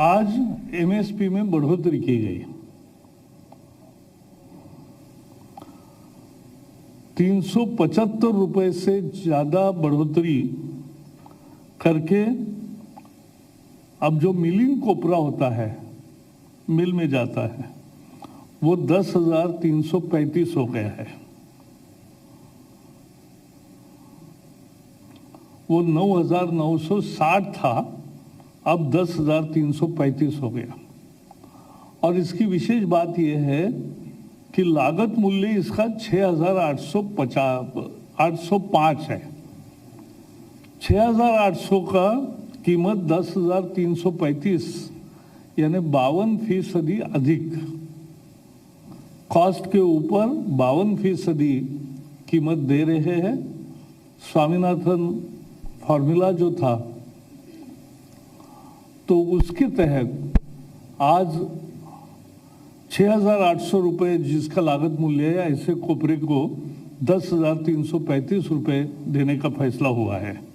आज एमएसपी में बढ़ोतरी की गई। 375 रुपए से ज्यादा बढ़ोतरी करके अब जो मिलिंग कोपरा होता है, मिल में जाता है, वो 10,335 हो गया है। वो 9,960 था, अब 10,335 हो गया। और इसकी विशेष बात यह है कि लागत मूल्य इसका 6,805 है। 6,800 का कीमत 10,335 यानी 52% अधिक, कॉस्ट के ऊपर 52% कीमत दे रहे हैं। स्वामीनाथन फॉर्मूला जो था, तो उसके तहत आज 6,800 रुपये जिसका लागत मूल्य है, ऐसे कोपरे को 10,335 रुपये देने का फैसला हुआ है।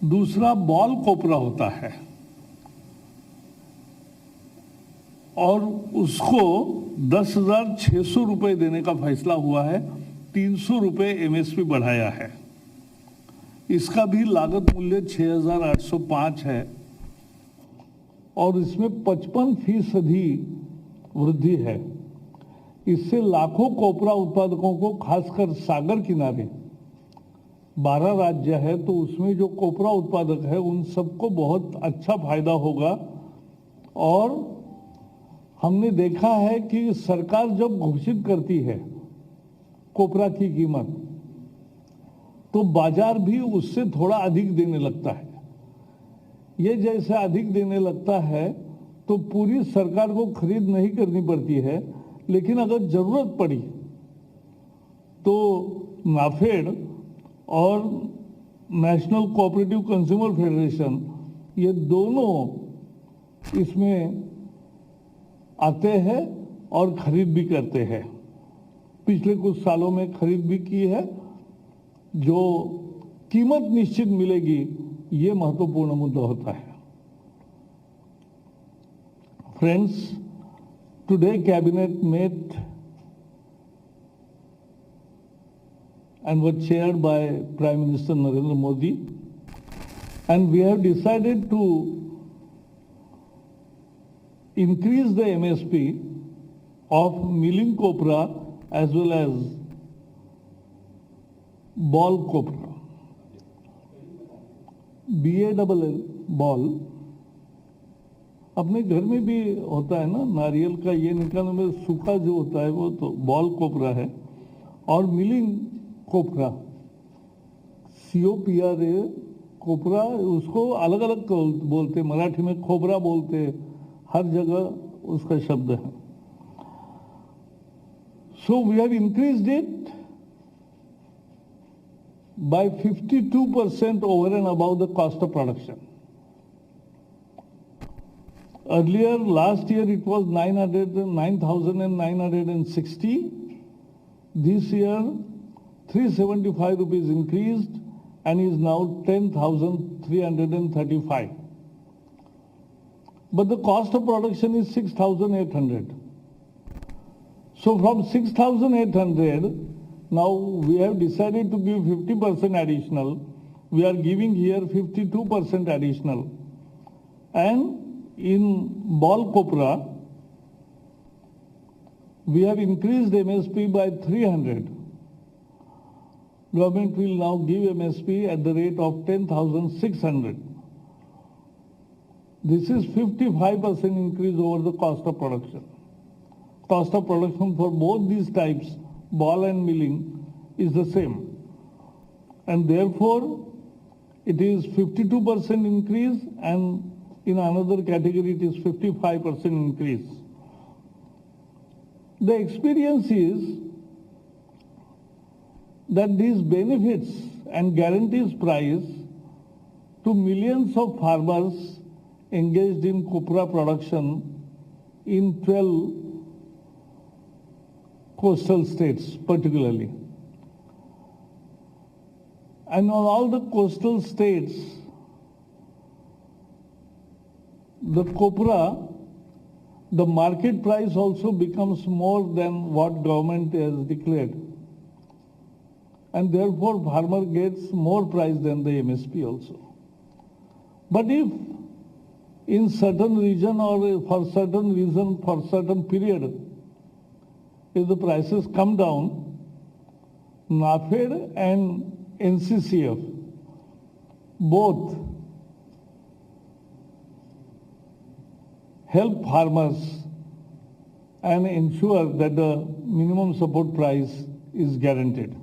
दूसरा बॉल कोपरा होता है और उसको 10,600 रुपये देने का फैसला हुआ है। 300 रुपये एमएसपी बढ़ाया है। इसका भी लागत मूल्य 6,805 है और इसमें 55% वृद्धि है। इससे लाखों कोपरा उत्पादकों को, खासकर सागर किनारे 12 राज्य है, तो उसमें जो कोपरा उत्पादक है उन सबको बहुत अच्छा फायदा होगा। और हमने देखा है कि सरकार जब घोषित करती है कोपरा की कीमत, तो बाजार भी उससे थोड़ा अधिक देने लगता है। ये जैसे अधिक देने लगता है तो पूरी सरकार को खरीद नहीं करनी पड़ती है, लेकिन अगर जरूरत पड़ी तो नाफेड और नेशनल कोऑपरेटिव कंज्यूमर फेडरेशन, ये दोनों इसमें आते हैं और खरीद भी करते हैं। पिछले कुछ सालों में खरीद भी की है। जो कीमत निश्चित मिलेगी, ये महत्वपूर्ण मुद्दा होता है। Friends, today Cabinet met and was chaired by Prime Minister Narendra Modi, and we have decided to increase the MSP of milling copra as well as ball copra. BALL ball अपने घर में भी होता है ना, नारियल का ये निकालने में सूखा जो होता है वो तो बॉल कोपरा है। और मिलिंग कोपरा, COPRA कोपरा, उसको अलग अलग बोलते, मराठी में खोबरा बोलते, हर जगह उसका शब्द है। So we have increased it by 52% over and above the cost of production. Earlier, last year it was 9,960. This year, 375 rupees increased and is now 10,335. But the cost of production is 6,800. So from 6,800, now we have decided to give 50% additional. We are giving here 52% additional. And in ball copra, we have increased MSP by 300. Government will now give MSP at the rate of 10,600. This is 55% increase over the cost of production. Cost of production for both these types, ball and milling, is the same. And therefore, it is 52% increase, and in another category it is 55% increase. The experience is that these benefits and guarantees price to millions of farmers engaged in copra production in 12 coastal states particularly. And on all the coastal states, the copra, the market price also becomes more than what government has declared. And therefore farmer gets more price than the MSP also. But if in certain region or for certain reason, for certain period, if the prices come down, NAFED and NCCF both help farmers and ensure that the minimum support price is guaranteed.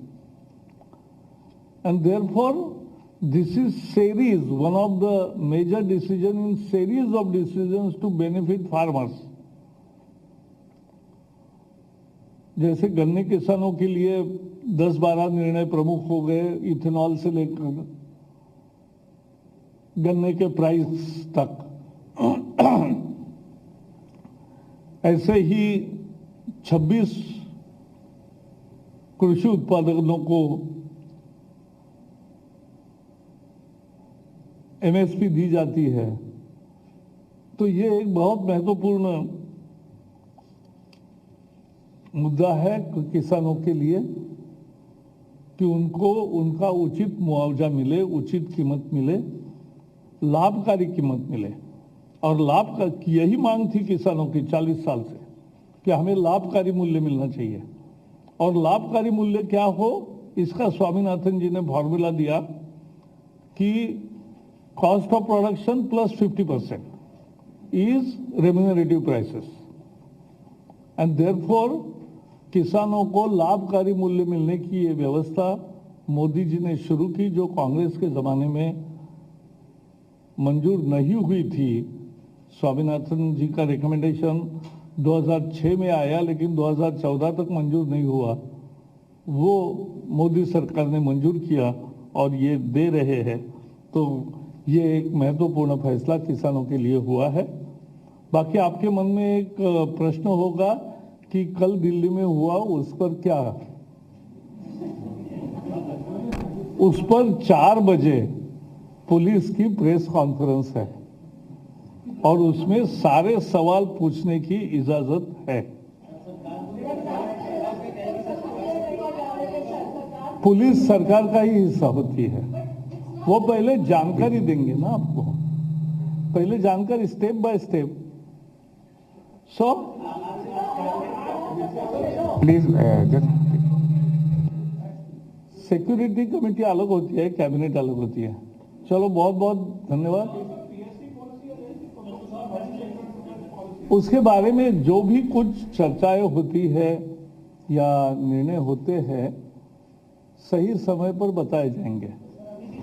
And therefore, this is series, one of the major decisions in series of decisions to benefit farmers. जैसे गन्ने किसानों के लिए 10-12 निर्णय प्रमुख हो गए, ethanol से लेकर गन्ने के प्राइस तक, ऐसे ही 26 कृषि उत्पादकों को एमएसपी दी जाती है। तो ये एक बहुत महत्वपूर्ण मुद्दा है किसानों के लिए कि उनको उनका उचित मुआवजा मिले, उचित कीमत मिले, लाभकारी कीमत मिले। और लाभ का यही मांग थी किसानों की 40 साल से कि हमें लाभकारी मूल्य मिलना चाहिए। और लाभकारी मूल्य क्या हो, इसका स्वामीनाथन जी ने फॉर्मूला दिया कि cost of production plus 50% is remunerative prices. And therefore किसानों को लाभकारी मूल्य मिलने की ये व्यवस्था मोदी जी ने शुरू की, जो कांग्रेस के जमाने में मंजूर नहीं हुई थी। स्वामीनाथन जी का रिकमेंडेशन 2006 में आया, लेकिन 2014 तक मंजूर नहीं हुआ। वो मोदी सरकार ने मंजूर किया और ये दे रहे हैं। तो ये एक महत्वपूर्ण फैसला किसानों के लिए हुआ है। बाकी आपके मन में एक प्रश्न होगा कि कल दिल्ली में हुआ, उस पर क्या, उस पर 4 बजे पुलिस की प्रेस कॉन्फ्रेंस है और उसमें सारे सवाल पूछने की इजाजत है। पुलिस सरकार का ही हिस्सा होती है। वो पहले जानकारी देंगे ना आपको, पहले जानकारी step by step. So please security committee अलग होती है, कैबिनेट अलग होती है। चलो बहुत बहुत धन्यवाद। उसके बारे में जो भी कुछ चर्चाएं होती है या निर्णय होते हैं, सही समय पर बताए जाएंगे।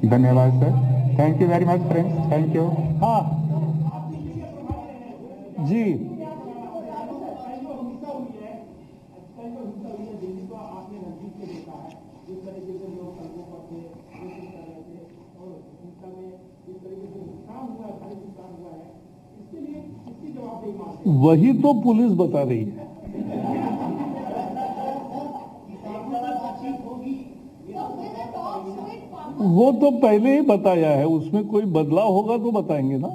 धन्यवाद sir, thank you very much friends, thank you. हाँ जी, वही तो पुलिस बता रही है। वो तो पहले ही बताया है, उसमें कोई बदलाव होगा तो बताएंगे ना।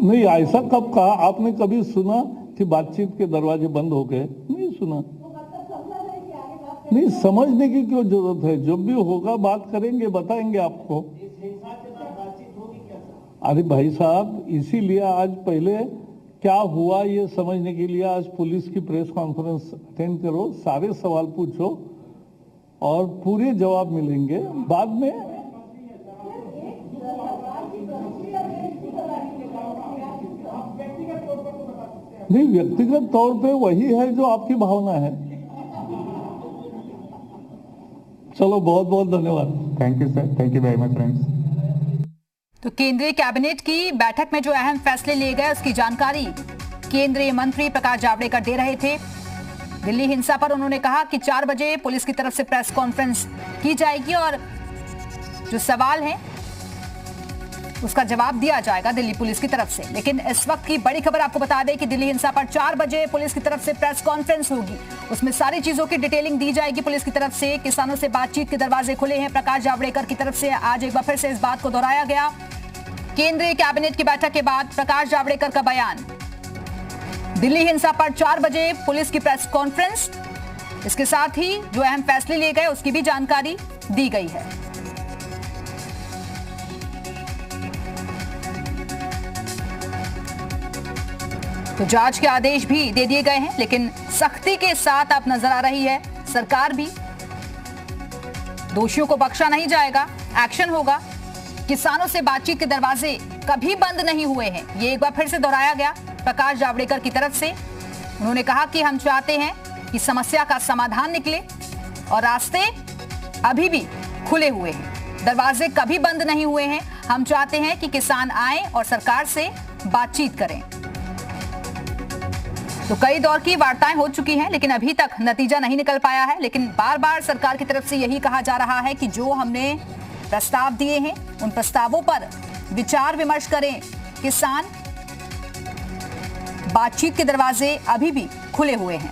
नहीं, ऐसा कब कहा आपने? कभी सुना कि बातचीत के दरवाजे बंद हो गए? नहीं सुना। नहीं, समझने की क्यों जरूरत है? जब भी होगा बात करेंगे, बताएंगे आपको। अरे भाई साहब, इसीलिए आज पहले क्या हुआ ये समझने के लिए आज पुलिस की प्रेस कॉन्फ्रेंस अटेंड करो, सारे सवाल पूछो और पूरे जवाब मिलेंगे बाद में। नहीं, व्यक्तिगत तौर पे वही है जो आपकी भावना है। चलो बहुत बहुत धन्यवाद। Thank you sir, thank you very much friends. तो केंद्रीय कैबिनेट की बैठक में जो अहम फैसले लिए गए उसकी जानकारी केंद्रीय मंत्री प्रकाश जावड़ेकर दे रहे थे। दिल्ली हिंसा पर उन्होंने कहा कि 4 बजे पुलिस की तरफ से प्रेस कॉन्फ्रेंस की जाएगी और जो सवाल हैं उसका जवाब दिया जाएगा दिल्ली पुलिस की तरफ से। लेकिन इस वक्त की बड़ी खबर आपको बता दें कि दिल्ली हिंसा पर 4 बजे पुलिस की तरफ से प्रेस कॉन्फ्रेंस होगी। उसमें सारी चीजों की डिटेलिंग दी जाएगी पुलिस की तरफ से। किसानों से बातचीत के दरवाजे खुले हैं। प्रकाश जावड़ेकर की तरफ से आज एक बार फिर से इस बात को दोहराया गया। केंद्रीय कैबिनेट की बैठक के बाद प्रकाश जावड़ेकर का बयान, दिल्ली हिंसा पर 4 बजे पुलिस की प्रेस कॉन्फ्रेंस, इसके साथ ही जो अहम फैसले लिए गए उसकी भी जानकारी दी गई है। तो जांच के आदेश भी दे दिए गए हैं, लेकिन सख्ती के साथ अब नजर आ रही है सरकार भी। दोषियों को बख्शा नहीं जाएगा, एक्शन होगा। किसानों से बातचीत के दरवाजे कभी बंद नहीं हुए हैं, ये एक बार फिर से दोहराया गया प्रकाश जावड़ेकर की तरफ से। उन्होंने कहा कि हम चाहते हैं कि समस्या का समाधान निकले और रास्ते अभी भी खुले हुए हैं, दरवाजे कभी बंद नहीं हुए हैं। हम चाहते हैं कि किसान आए और सरकार से बातचीत करें। तो कई दौर की वार्ताएं हो चुकी हैं, लेकिन अभी तक नतीजा नहीं निकल पाया है। लेकिन बार बार सरकार की तरफ से यही कहा जा रहा है कि जो हमने प्रस्ताव दिए हैं उन प्रस्तावों पर विचार विमर्श करें किसान। बातचीत के दरवाजे अभी भी खुले हुए हैं।